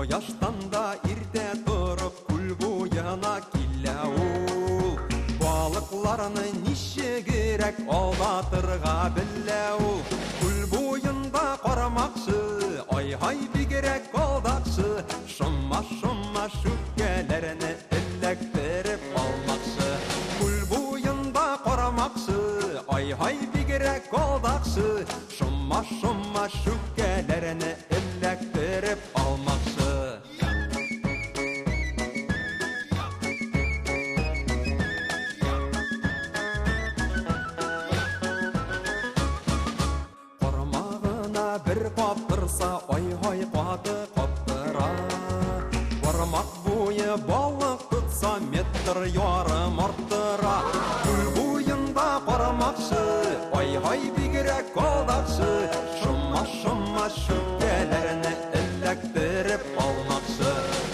Кояштан да ирте тұрып күл буяна килә ул. Балыкларны нише керек алдатырга белә ул. Күл буенда карамакчы, ай-һай бигрәк алдакчы. Шома шүккәләрне эләктереп алмакчы. Күл буенда карамакчы, ай-һай бигрәк алдакчы. Шома шүккәләрне эләктереп алмакчы. Кармагына бер каптырса, ай-һай каты каптыра. Бармак буе балык тутса, метр ярым арттыра. Күл буенда карамакчы, ай-һай бигрәк алдакчы. Шома шүккәләрне эләктереп алмакчы.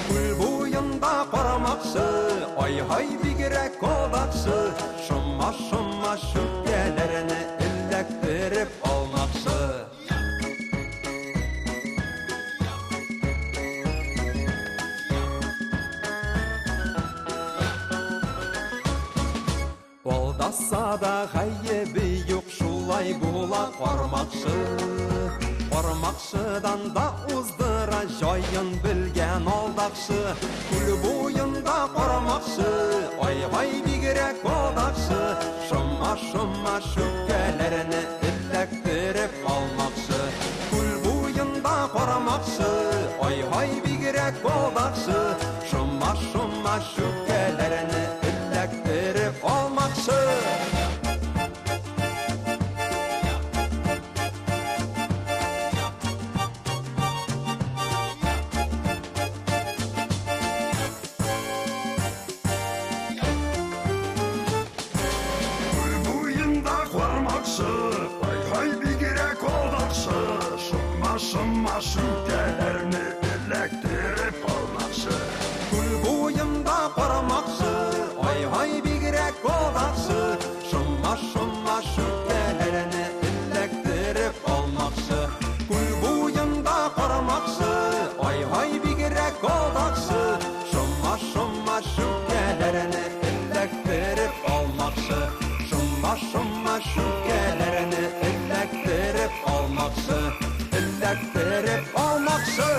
Күл буенда карамакчы, ай-һай бигрәк алдакчы. Шома шүккәләрне эләктереп алмакчы. Алдаса да гаебе юк, шулай була кармакчы. Кармакчыдан да уздыра җаен белгән алдакчы. Күл буенда кармакчы, ай-һай бигрәк алдакчы. Шома шүккәләрне эләктереп алмакчы. Күл буенда кармакчы, ай-һай бигрәк алдакчы. Шома шүккәләрне эләктереп алмакчы. Ай-һай бигрәк алдакчы. Шома шүккәләрне эләктереп алмакчы. Күл буенда кармакчы, ай-һай бигрәк алдакчы. Шома шүккәләрне эләктереп алмакчы. Күл буенда кармакчы, ай-һай бигрәк алдакчы. Шома шүккәләрне эләктереп алмакчы. Шома шүккәләрне эләктереп алмакчы. Эләктереп алмакчы.